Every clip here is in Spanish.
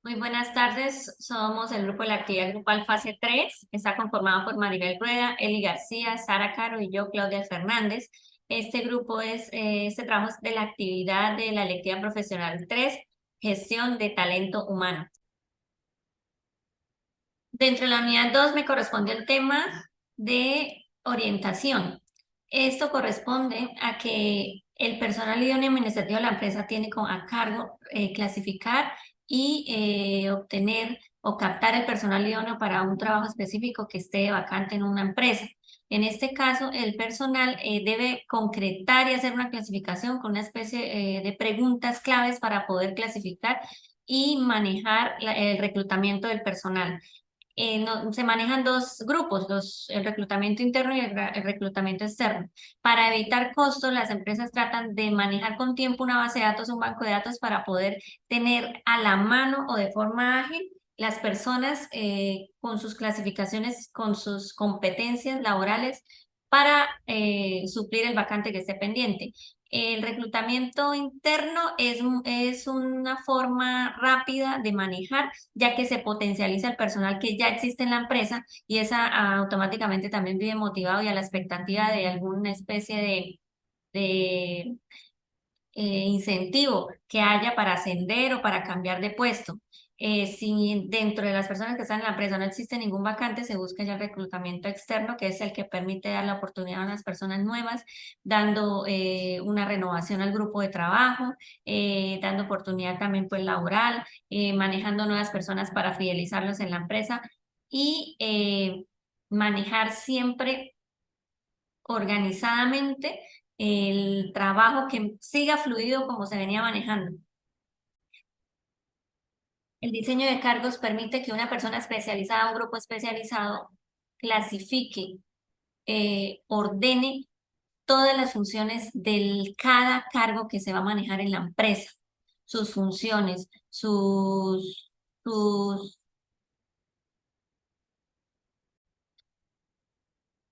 Muy buenas tardes, somos el grupo de la actividad grupal fase 3. Está conformado por Maribel Rueda, Eli García, Sara Caro y yo, Claudia Fernández. Este grupo este trabajo es de la actividad de la electiva profesional 3, gestión de talento humano. Dentro de la unidad 2 me corresponde el tema de orientación. Esto corresponde a que el personal idóneo administrativo de la empresa tiene a cargo clasificar y obtener o captar el personal idóneo para un trabajo específico que esté vacante en una empresa. En este caso, el personal debe concretar y hacer una clasificación con una especie de preguntas claves para poder clasificar y manejar el reclutamiento del personal. Se manejan dos grupos, el reclutamiento interno y el reclutamiento externo. Para evitar costos, las empresas tratan de manejar con tiempo una base de datos, un banco de datos para poder tener a la mano o de forma ágil las personas con sus clasificaciones, con sus competencias laborales para suplir el vacante que esté pendiente. El reclutamiento interno es una forma rápida de manejar, ya que se potencializa el personal que ya existe en la empresa y esa automáticamente también vive motivado y a la expectativa de alguna especie de incentivo que haya para ascender o para cambiar de puesto. Si dentro de las personas que están en la empresa no existe ningún vacante, se busca ya el reclutamiento externo, que es el que permite dar la oportunidad a unas personas nuevas, dando una renovación al grupo de trabajo, dando oportunidad también pues laboral, manejando nuevas personas para fidelizarlos en la empresa y manejar siempre organizadamente el trabajo que siga fluido como se venía manejando. El diseño de cargos permite que una persona especializada, un grupo especializado, clasifique, ordene todas las funciones de cada cargo que se va a manejar en la empresa, sus funciones, sus sus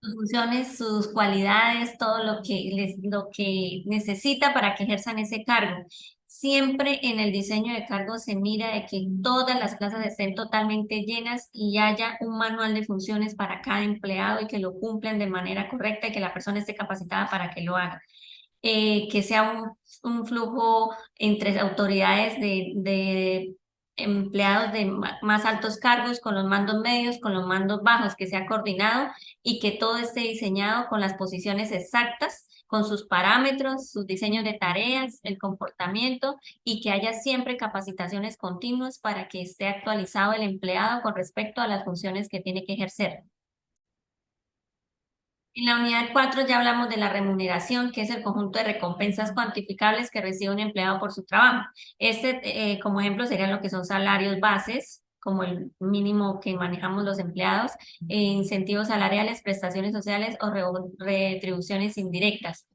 funciones, sus cualidades, todo lo que necesita para que ejerzan ese cargo. Siempre en el diseño de cargos se mira de que todas las plazas estén totalmente llenas y haya un manual de funciones para cada empleado y que lo cumplan de manera correcta y que la persona esté capacitada para que lo haga. Que sea un flujo entre autoridades de empleados de más altos cargos, con los mandos medios, con los mandos bajos, que sea coordinado y que todo esté diseñado con las posiciones exactas, con sus parámetros, sus diseños de tareas, el comportamiento y que haya siempre capacitaciones continuas para que esté actualizado el empleado con respecto a las funciones que tiene que ejercer. En la unidad 4 ya hablamos de la remuneración, que es el conjunto de recompensas cuantificables que recibe un empleado por su trabajo. Como ejemplo, serían lo que son salarios bases, como el mínimo que manejamos los empleados, incentivos salariales, prestaciones sociales o retribuciones indirectas.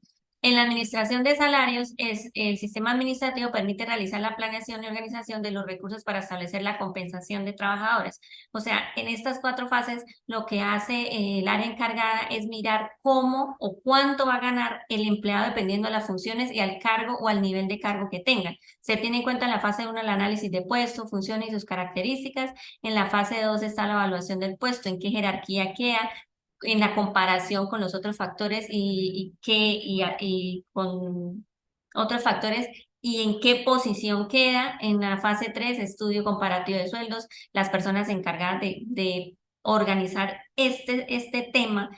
En la administración de salarios, el sistema administrativo permite realizar la planeación y organización de los recursos para establecer la compensación de trabajadores. O sea, en estas cuatro fases, lo que hace el área encargada es mirar cómo o cuánto va a ganar el empleado dependiendo de las funciones y al cargo o al nivel de cargo que tenga. Se tiene en cuenta en la fase 1 el análisis de puesto, funciones y sus características. En la fase 2 está la evaluación del puesto, en qué jerarquía queda, en la comparación con los otros factores y con otros factores y en qué posición queda. En la fase 3 estudio comparativo de sueldos, las personas encargadas de organizar este tema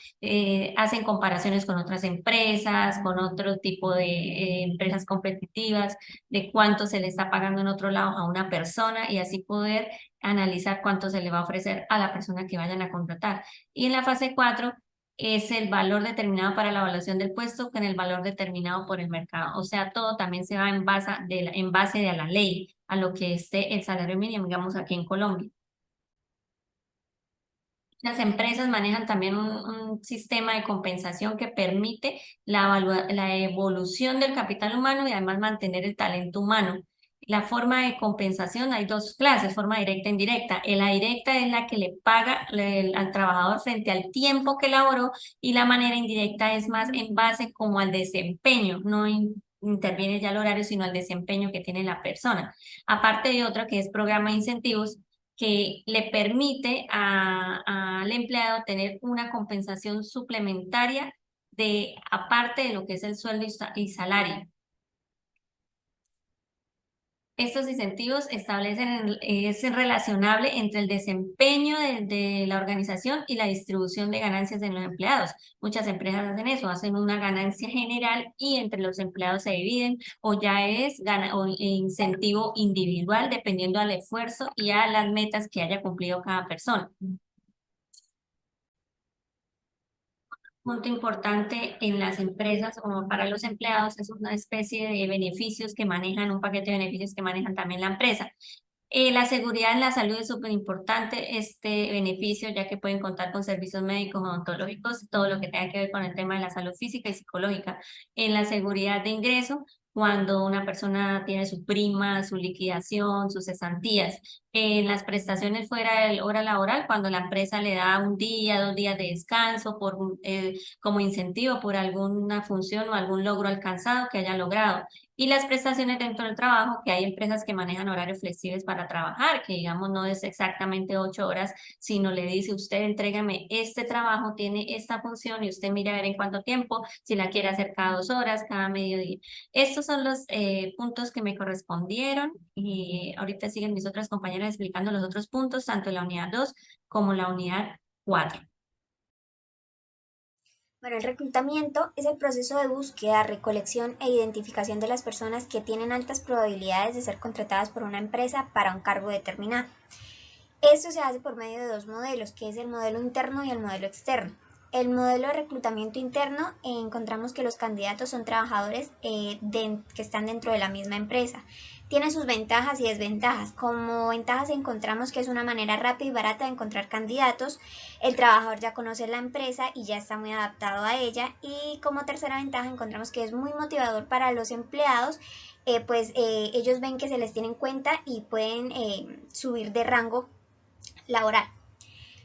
hacen comparaciones con otras empresas, con otro tipo de empresas competitivas, de cuánto se le está pagando en otro lado a una persona y así poder analizar cuánto se le va a ofrecer a la persona que vayan a contratar. Y en la fase 4 es el valor determinado para la evaluación del puesto con el valor determinado por el mercado. O sea, todo también se va en base de la ley, a lo que esté el salario mínimo, digamos, aquí en Colombia. Las empresas manejan también un sistema de compensación que permite la evolución del capital humano y además mantener el talento humano. La forma de compensación hay dos clases, forma directa e indirecta. La directa es la que le paga al trabajador frente al tiempo que laboró y la manera indirecta es más en base como al desempeño, interviene ya el horario, sino al desempeño que tiene la persona. Aparte de otro que es programa de incentivos, que le permite al empleado tener una compensación suplementaria de aparte de lo que es el sueldo y salario. Estos incentivos establecen, es relacionable entre el desempeño de la organización y la distribución de ganancias de los empleados. Muchas empresas hacen eso, hacen una ganancia general y entre los empleados se dividen o ya es o incentivo individual dependiendo al esfuerzo y a las metas que haya cumplido cada persona. Punto importante en las empresas o para los empleados es una especie de beneficios que manejan, un paquete de beneficios que manejan también la empresa. La seguridad en la salud es súper importante, este beneficio, ya que pueden contar con servicios médicos, odontológicos, todo lo que tenga que ver con el tema de la salud física y psicológica. En la seguridad de ingreso, cuando una persona tiene su prima, su liquidación, sus cesantías. En las prestaciones fuera de hora laboral, cuando la empresa le da un día, 2 días de descanso como incentivo por alguna función o algún logro alcanzado que haya logrado. Y las prestaciones dentro del trabajo, que hay empresas que manejan horarios flexibles para trabajar, que digamos no es exactamente 8 horas, sino le dice usted, entrégame este trabajo, tiene esta función y usted mira a ver en cuánto tiempo, si la quiere hacer cada 2 horas, cada mediodía. Estos son los puntos que me correspondieron y ahorita siguen mis otras compañeras explicando los otros puntos, tanto la unidad 2 como la unidad 4. Bueno, el reclutamiento es el proceso de búsqueda, recolección e identificación de las personas que tienen altas probabilidades de ser contratadas por una empresa para un cargo determinado. Esto se hace por medio de dos modelos, que es el modelo interno y el modelo externo. El modelo de reclutamiento interno encontramos que los candidatos son trabajadores que están dentro de la misma empresa. Tiene sus ventajas y desventajas. Como ventajas encontramos que es una manera rápida y barata de encontrar candidatos. El trabajador ya conoce la empresa y ya está muy adaptado a ella. Y como tercera ventaja encontramos que es muy motivador para los empleados, ellos ven que se les tiene en cuenta y pueden subir de rango laboral.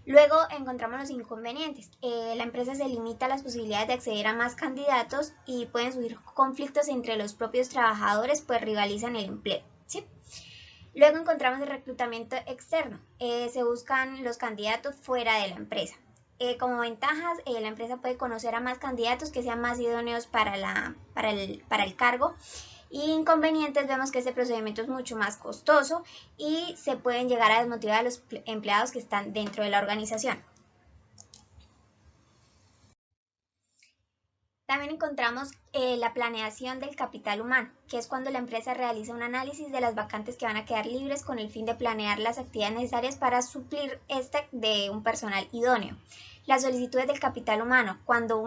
Luego encontramos los inconvenientes. La empresa se limita a las posibilidades de acceder a más candidatos y pueden surgir conflictos entre los propios trabajadores, pues rivalizan el empleo, ¿sí? Luego encontramos el reclutamiento externo. Se buscan los candidatos fuera de la empresa. Como ventajas, la empresa puede conocer a más candidatos que sean más idóneos para el cargo. Y inconvenientes, vemos que este procedimiento es mucho más costoso y se pueden llegar a desmotivar a los empleados que están dentro de la organización. También encontramos la planeación del capital humano, que es cuando la empresa realiza un análisis de las vacantes que van a quedar libres con el fin de planear las actividades necesarias para suplir de un personal idóneo. Las solicitudes del capital humano, cuando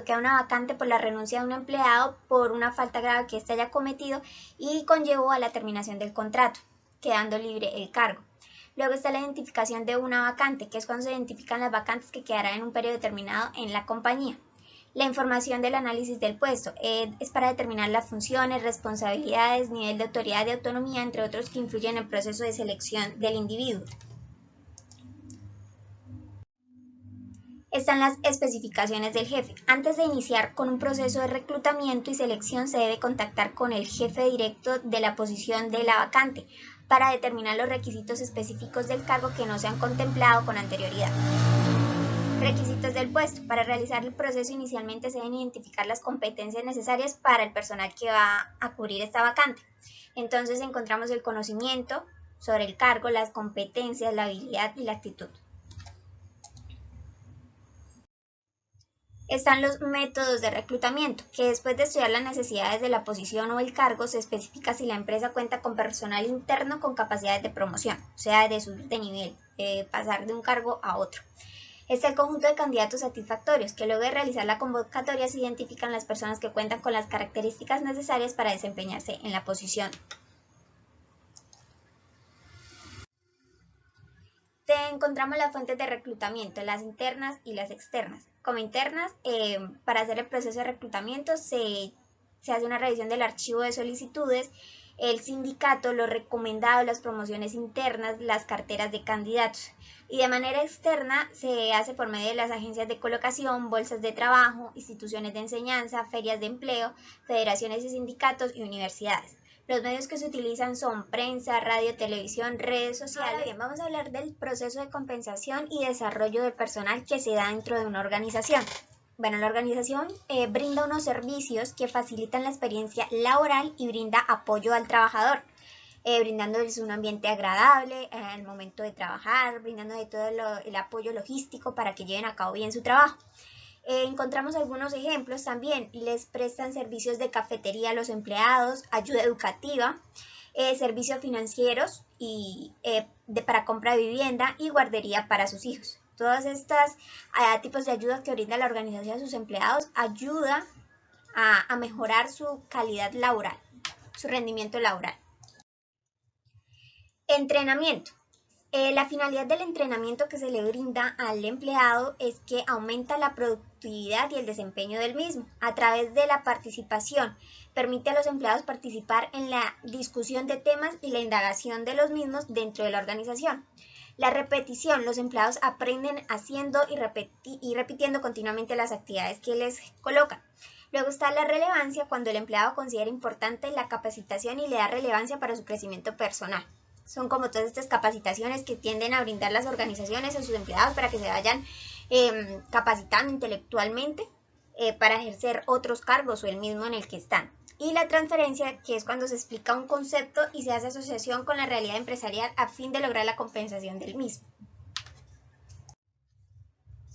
queda una vacante por la renuncia de un empleado por una falta grave que éste haya cometido y conllevó a la terminación del contrato, quedando libre el cargo. Luego está la identificación de una vacante, que es cuando se identifican las vacantes que quedarán en un periodo determinado en la compañía. La información del análisis del puesto es para determinar las funciones, responsabilidades, nivel de autoridad y autonomía, entre otros que influyen en el proceso de selección del individuo. Están las especificaciones del jefe. Antes de iniciar con un proceso de reclutamiento y selección se debe contactar con el jefe directo de la posición de la vacante para determinar los requisitos específicos del cargo que no se han contemplado con anterioridad. Requisitos del puesto. Para realizar el proceso inicialmente se deben identificar las competencias necesarias para el personal que va a cubrir esta vacante. Entonces encontramos el conocimiento sobre el cargo, las competencias, la habilidad y la actitud. Están los métodos de reclutamiento, que después de estudiar las necesidades de la posición o el cargo, se especifica si la empresa cuenta con personal interno con capacidades de promoción, o sea, de subir de nivel, pasar de un cargo a otro. Está el conjunto de candidatos satisfactorios, que luego de realizar la convocatoria se identifican las personas que cuentan con las características necesarias para desempeñarse en la posición. Encontramos las fuentes de reclutamiento, las internas y las externas. Como internas, para hacer el proceso de reclutamiento se hace una revisión del archivo de solicitudes el sindicato, lo recomendado, las promociones internas, las carteras de candidatos. Y de manera externa se hace por medio de las agencias de colocación, bolsas de trabajo, instituciones de enseñanza, ferias de empleo, federaciones y sindicatos y universidades. Los medios que se utilizan son prensa, radio, televisión, redes sociales. Ahora bien, vamos a hablar del proceso de compensación y desarrollo del personal que se da dentro de una organización. Bueno, la organización brinda unos servicios que facilitan la experiencia laboral y brinda apoyo al trabajador, brindándoles un ambiente agradable al momento de trabajar, brindándoles todo el apoyo logístico para que lleven a cabo bien su trabajo. Encontramos algunos ejemplos también. Les prestan servicios de cafetería a los empleados, ayuda educativa, servicios financieros y para compra de vivienda y guardería para sus hijos. Todos estos tipos de ayudas que brinda la organización a sus empleados ayuda a mejorar su calidad laboral, su rendimiento laboral. Entrenamiento. La finalidad del entrenamiento que se le brinda al empleado es que aumenta la productividad y el desempeño del mismo a través de la participación. Permite a los empleados participar en la discusión de temas y la indagación de los mismos dentro de la organización. La repetición. Los empleados aprenden haciendo y repitiendo continuamente las actividades que les colocan. Luego está la relevancia, cuando el empleado considera importante la capacitación y le da relevancia para su crecimiento personal. Son como todas estas capacitaciones que tienden a brindar las organizaciones a sus empleados para que se vayan capacitando intelectualmente para ejercer otros cargos o el mismo en el que están. Y la transferencia, que es cuando se explica un concepto y se hace asociación con la realidad empresarial a fin de lograr la compensación del mismo.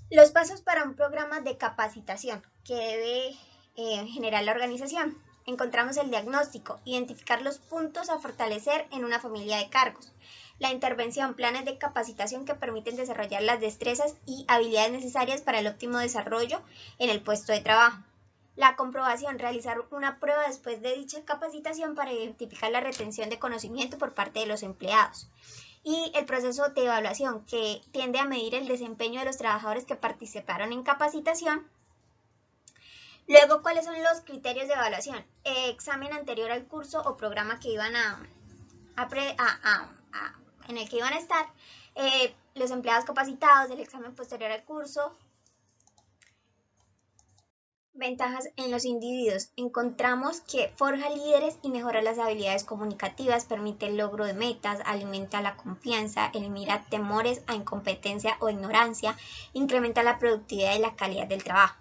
Los pasos para un programa de capacitación que debe generar la organización. Encontramos el diagnóstico, identificar los puntos a fortalecer en una familia de cargos. La intervención, planes de capacitación que permiten desarrollar las destrezas y habilidades necesarias para el óptimo desarrollo en el puesto de trabajo. La comprobación, realizar una prueba después de dicha capacitación para identificar la retención de conocimiento por parte de los empleados. Y el proceso de evaluación, que tiende a medir el desempeño de los trabajadores que participaron en capacitación. Luego, ¿cuáles son los criterios de evaluación? Examen anterior al curso o programa que iban en el que iban a estar, los empleados capacitados, el examen posterior al curso. Ventajas en los individuos. Encontramos que forja líderes y mejora las habilidades comunicativas, permite el logro de metas, alimenta la confianza, elimina temores a incompetencia o ignorancia, incrementa la productividad y la calidad del trabajo.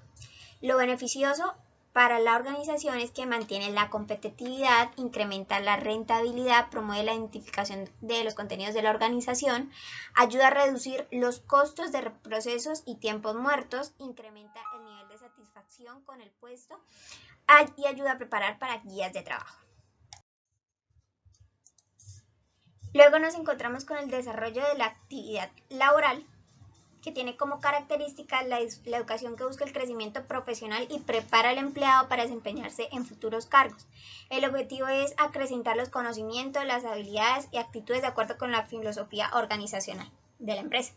Lo beneficioso para la organización es que mantiene la competitividad, incrementa la rentabilidad, promueve la identificación de los contenidos de la organización, ayuda a reducir los costos de procesos y tiempos muertos, incrementa el nivel de satisfacción con el puesto y ayuda a preparar para guías de trabajo. Luego nos encontramos con el desarrollo de la actividad laboral, que tiene como característica la educación que busca el crecimiento profesional y prepara al empleado para desempeñarse en futuros cargos. El objetivo es acrecentar los conocimientos, las habilidades y actitudes de acuerdo con la filosofía organizacional de la empresa.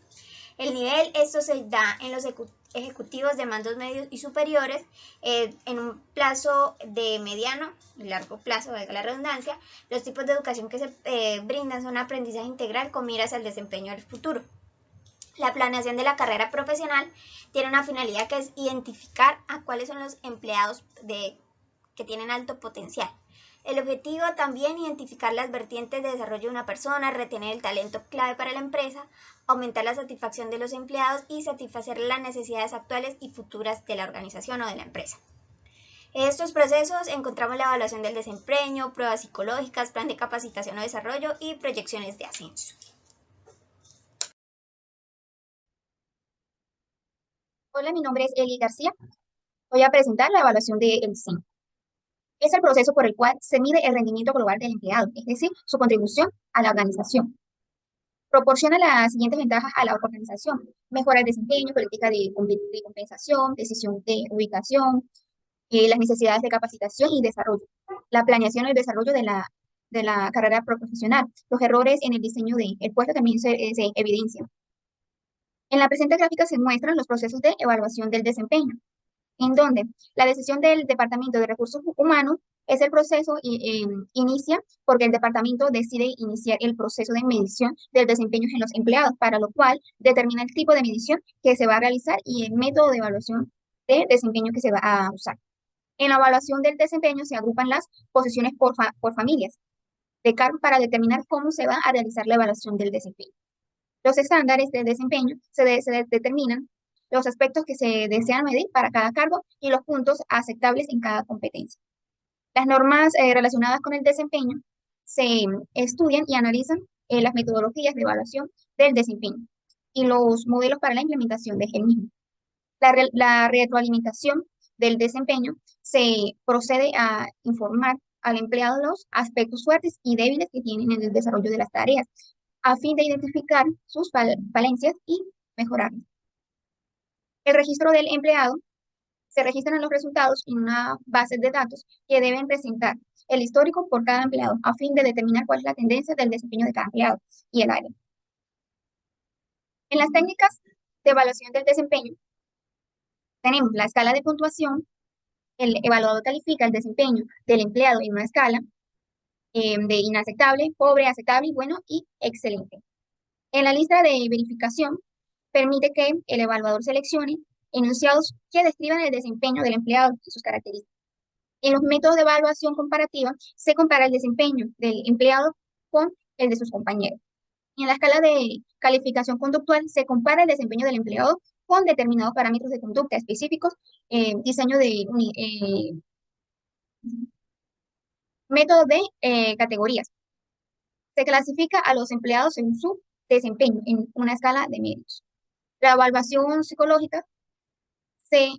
El nivel, esto se da en los ejecutivos de mandos medios y superiores en un plazo de mediano y largo plazo, valga la redundancia. Los tipos de educación que se brindan son aprendizaje integral con miras al desempeño del futuro. La planeación de la carrera profesional tiene una finalidad que es identificar a cuáles son los empleados que tienen alto potencial. El objetivo también identificar las vertientes de desarrollo de una persona, retener el talento clave para la empresa, aumentar la satisfacción de los empleados y satisfacer las necesidades actuales y futuras de la organización o de la empresa. En estos procesos encontramos la evaluación del desempeño, pruebas psicológicas, plan de capacitación o desarrollo y proyecciones de ascenso. Hola, mi nombre es Eli García. Voy a presentar la evaluación del CIM. Es el proceso por el cual se mide el rendimiento global del empleado, es decir, su contribución a la organización. Proporciona las siguientes ventajas a la organización: mejora el desempeño, política de compensación, decisión de ubicación, las necesidades de capacitación y desarrollo, la planeación y el desarrollo de la carrera profesional. Los errores en el diseño del puesto también se evidencian. En la presente gráfica se muestran los procesos de evaluación del desempeño, en donde la decisión del Departamento de Recursos Humanos Es el proceso inicia porque el departamento decide iniciar el proceso de medición del desempeño en los empleados, para lo cual determina el tipo de medición que se va a realizar y el método de evaluación de desempeño que se va a usar. En la evaluación del desempeño se agrupan las posiciones por familias de cargo para determinar cómo se va a realizar la evaluación del desempeño. Los estándares de desempeño se determinan los aspectos que se desean medir para cada cargo y los puntos aceptables en cada competencia. Las normas relacionadas con el desempeño se estudian y analizan las metodologías de evaluación del desempeño y los modelos para la implementación de el mismo. La retroalimentación del desempeño se procede a informar al empleado los aspectos fuertes y débiles que tienen en el desarrollo de las tareas, a fin de identificar sus falencias y mejorarlas. El registro del empleado se registran los resultados en una base de datos que deben presentar el histórico por cada empleado, a fin de determinar cuál es la tendencia del desempeño de cada empleado y el área. En las técnicas de evaluación del desempeño, tenemos la escala de puntuación. El evaluador califica el desempeño del empleado en una escala de inaceptable, pobre, aceptable, bueno y excelente. En la lista de verificación, permite que el evaluador seleccione enunciados que describan el desempeño del empleado y sus características. En los métodos de evaluación comparativa, se compara el desempeño del empleado con el de sus compañeros. En la escala de calificación conductual, se compara el desempeño del empleado con determinados parámetros de conducta específicos, diseño de método de categorías. Se clasifica a los empleados según su desempeño en una escala de medios. La evaluación psicológica se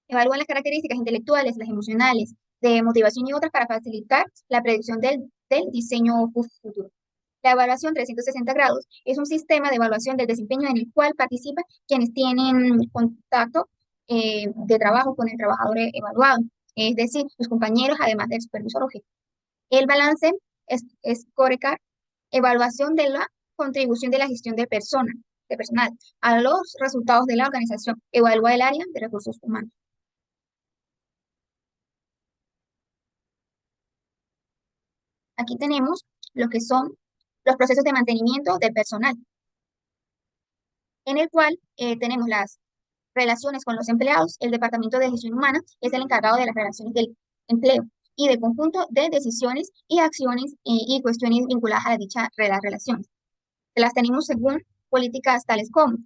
evalúan las características intelectuales, las emocionales, de motivación y otras para facilitar la predicción del diseño futuro. La evaluación 360 grados es un sistema de evaluación del desempeño en el cual participan quienes tienen contacto de trabajo con el trabajador evaluado, es decir, los compañeros, además del supervisor objetivo. El balance es scorecard, evaluación de la contribución de la gestión de personal a los resultados de la organización, evalúa el área de recursos humanos. Aquí tenemos lo que son los procesos de mantenimiento del personal, en el cual tenemos las relaciones con los empleados. El Departamento de Gestión Humana es el encargado de las relaciones del empleo y del conjunto de decisiones y acciones y cuestiones vinculadas a las relaciones. Las tenemos según políticas tales como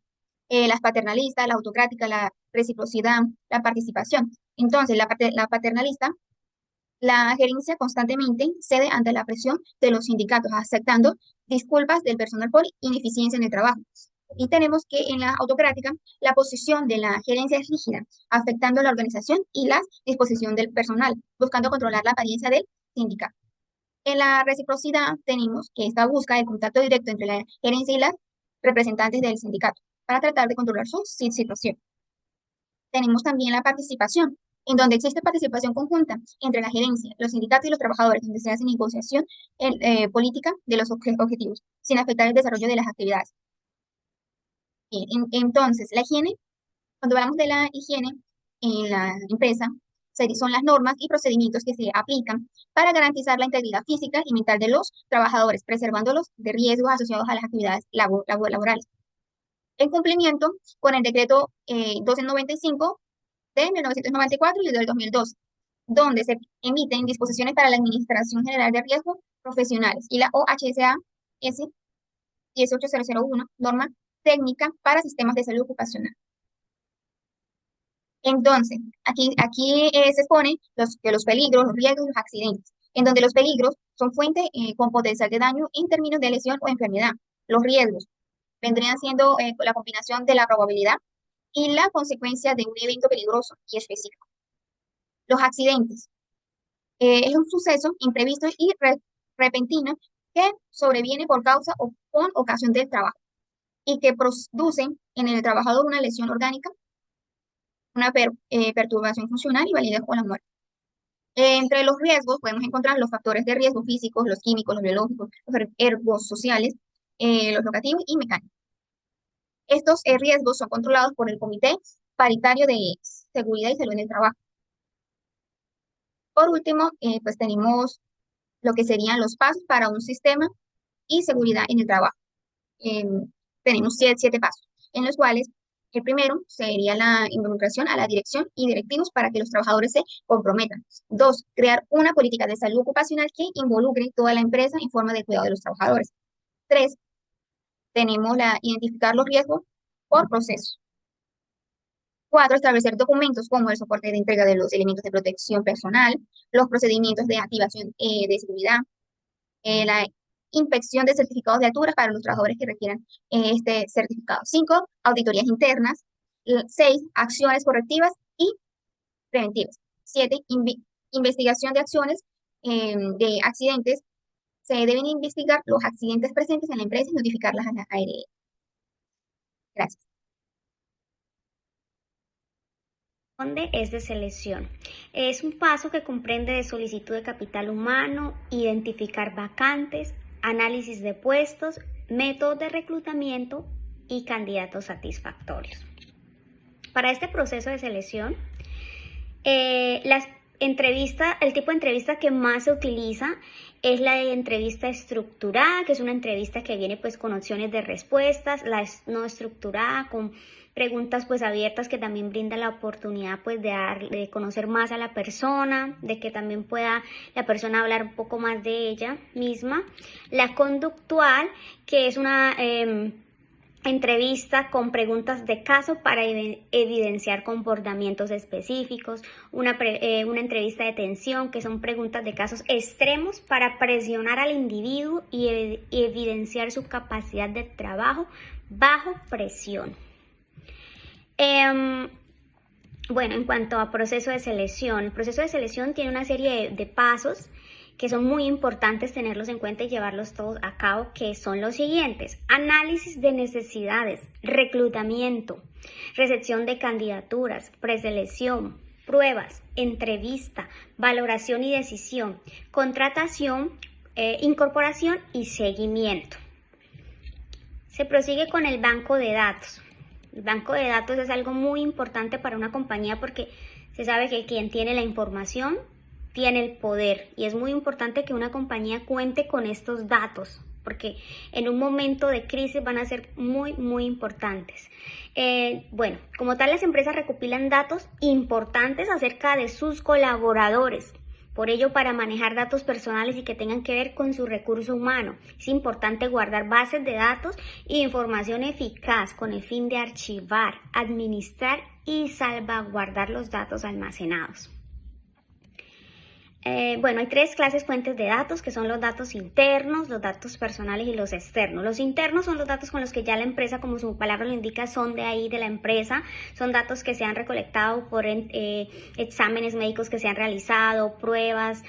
las paternalistas, la autocrática, la reciprocidad, la participación. Entonces, la paternalista, la gerencia constantemente cede ante la presión de los sindicatos, aceptando disculpas del personal por ineficiencia en el trabajo. Y tenemos que en la autocrática, la posición de la gerencia es rígida, afectando la organización y la disposición del personal, buscando controlar la apariencia del sindicato. En la reciprocidad tenemos que esta busca el contacto directo entre la gerencia y las representantes del sindicato para tratar de controlar su situación. Tenemos también la participación, en donde existe participación conjunta entre la gerencia, los sindicatos y los trabajadores, donde se hace negociación política de los objetivos, sin afectar el desarrollo de las actividades. Bien, entonces, la higiene, cuando hablamos de la higiene en la empresa, son las normas y procedimientos que se aplican para garantizar la integridad física y mental de los trabajadores, preservándolos de riesgos asociados a las actividades laborales. En cumplimiento con el decreto 1295 de 1994 y del 2002, donde se emiten disposiciones para la Administración General de Riesgos Profesionales y la OHSA S 18001, norma técnica para sistemas de salud ocupacional. Entonces, aquí se expone los peligros, los riesgos y los accidentes, en donde los peligros son fuentes con potencial de daño en términos de lesión o enfermedad. Los riesgos vendrían siendo la combinación de la probabilidad y la consecuencia de un evento peligroso y específico. Los accidentes es un suceso imprevisto y repentino que sobreviene por causa o con ocasión del trabajo y que producen en el trabajador una lesión orgánica, una perturbación funcional y validez o la muerte. Entre los riesgos podemos encontrar los factores de riesgo físicos, los químicos, los biológicos, los ergosociales, los locativos y mecánicos. Estos riesgos son controlados por el Comité Paritario de Seguridad y Salud en el Trabajo. Por último, pues tenemos lo que serían los pasos para un sistema y seguridad en el trabajo. Tenemos siete pasos, en los cuales el primero sería la involucración a la dirección y directivos para que los trabajadores se comprometan. Dos, crear una política de salud ocupacional que involucre toda la empresa en forma de cuidado de los trabajadores. Tres, tenemos identificar los riesgos por proceso. Cuatro, establecer documentos como el soporte de entrega de los elementos de protección personal, los procedimientos de activación de seguridad, la inspección de certificados de altura para los trabajadores que requieran este certificado. 5, auditorías internas. 6, acciones correctivas y preventivas. 7, investigación de acciones de accidentes. Se deben investigar los accidentes presentes en la empresa y notificarlas a la ARE. Gracias. Es de selección. Es un paso que comprende de solicitud de capital humano, identificar vacantes, análisis de puestos, métodos de reclutamiento y candidatos satisfactorios. Para este proceso de selección, el tipo de entrevista que más se utiliza es la de entrevista estructurada, que es una entrevista que viene pues con opciones de respuestas, la no estructurada con preguntas pues abiertas que también brinda la oportunidad pues de conocer más a la persona, de que también pueda la persona hablar un poco más de ella misma. La conductual, que es una entrevista con preguntas de caso para evidenciar comportamientos específicos, una entrevista de tensión, que son preguntas de casos extremos para presionar al individuo y evidenciar su capacidad de trabajo bajo presión. Bueno, en cuanto a proceso de selección, el proceso de selección tiene una serie de pasos que son muy importantes tenerlos en cuenta y llevarlos todos a cabo, que son los siguientes: análisis de necesidades, reclutamiento, recepción de candidaturas, preselección, pruebas, entrevista, valoración y decisión, contratación, incorporación y seguimiento. Se prosigue con el banco de datos. El banco de datos es algo muy importante para una compañía porque se sabe que quien tiene la información tiene el poder, y es muy importante que una compañía cuente con estos datos porque en un momento de crisis van a ser muy, muy importantes. Bueno, como tal, las empresas recopilan datos importantes acerca de sus colaboradores. Por ello, para manejar datos personales y que tengan que ver con su recurso humano, es importante guardar bases de datos e información eficaz con el fin de archivar, administrar y salvaguardar los datos almacenados. Bueno, hay tres clases fuentes de datos, que son los datos internos, los datos personales y los externos. Los internos son los datos con los que ya la empresa, como su palabra lo indica, son de ahí, de la empresa. Son datos que se han recolectado por exámenes médicos que se han realizado, pruebas,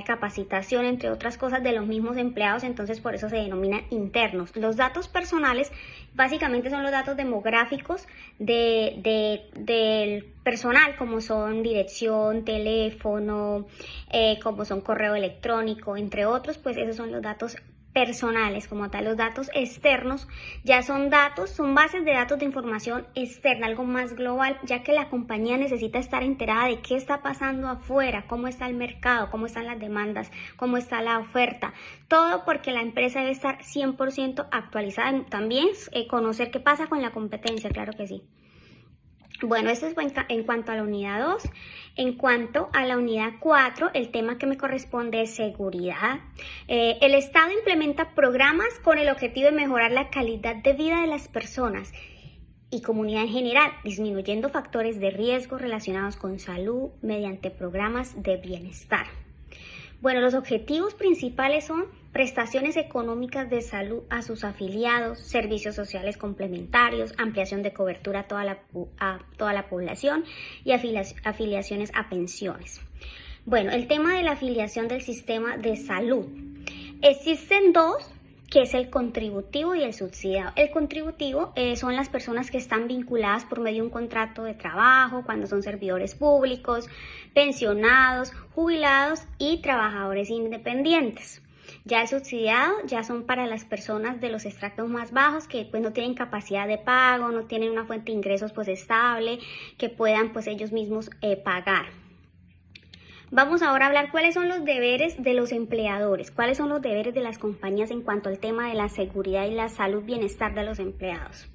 capacitación, entre otras cosas, de los mismos empleados. Entonces, por eso se denominan internos. Los datos personales básicamente son los datos demográficos del personal, como son dirección, teléfono, como son correo electrónico, entre otros. Pues esos son los datos personales como tal. Los datos externos ya son bases de datos de información externa, algo más global, ya que la compañía necesita estar enterada de qué está pasando afuera, cómo está el mercado, cómo están las demandas, cómo está la oferta, todo porque la empresa debe estar 100% actualizada. También conocer qué pasa con la competencia, claro que sí. Bueno, esto es en cuanto a la unidad 2. En cuanto a la unidad 4, el tema que me corresponde es seguridad. El Estado implementa programas con el objetivo de mejorar la calidad de vida de las personas y comunidad en general, disminuyendo factores de riesgo relacionados con salud mediante programas de bienestar. Bueno, los objetivos principales son prestaciones económicas de salud a sus afiliados, servicios sociales complementarios, ampliación de cobertura a toda la población y afiliaciones a pensiones. Bueno, el tema de la afiliación del sistema de salud. Existen dos, que es el contributivo y el subsidiado. El contributivo son las personas que están vinculadas por medio de un contrato de trabajo, cuando son servidores públicos, pensionados, jubilados y trabajadores independientes. Ya el subsidiado ya son para las personas de los estratos más bajos que pues no tienen capacidad de pago, no tienen una fuente de ingresos pues estable, que puedan pues ellos mismos pagar. Vamos ahora a hablar cuáles son los deberes de los empleadores, cuáles son los deberes de las compañías en cuanto al tema de la seguridad y la salud, bienestar de los empleados.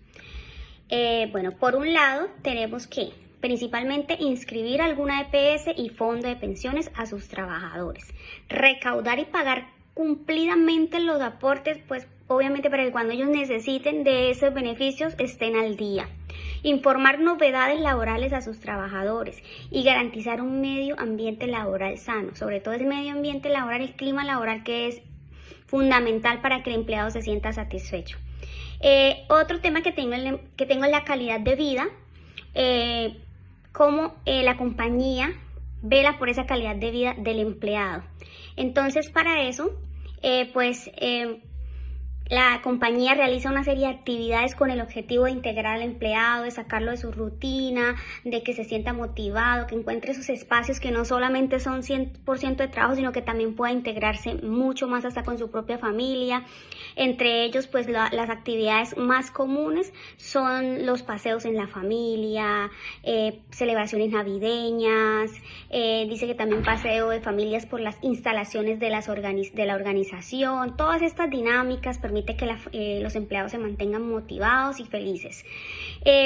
Bueno, por un lado tenemos que principalmente inscribir alguna EPS y fondo de pensiones a sus trabajadores, recaudar y pagar cumplidamente los aportes, pues obviamente para que cuando ellos necesiten de esos beneficios estén al día. Informar novedades laborales a sus trabajadores y garantizar un medio ambiente laboral sano, sobre todo ese medio ambiente laboral, el clima laboral que es fundamental para que el empleado se sienta satisfecho. Otro tema que tengo es la calidad de vida, cómo la compañía vela por esa calidad de vida del empleado. Entonces, para eso, la compañía realiza una serie de actividades con el objetivo de integrar al empleado, de sacarlo de su rutina, de que se sienta motivado, que encuentre esos espacios que no solamente son 100% de trabajo, sino que también pueda integrarse mucho más hasta con su propia familia. Entre ellos, pues las actividades más comunes son los paseos en la familia, celebraciones navideñas, dice que también paseo de familias por las instalaciones de la organización. Todas estas dinámicas permite que los empleados se mantengan motivados y felices.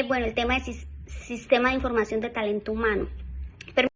Bueno, el tema del sistema de información de talento humano.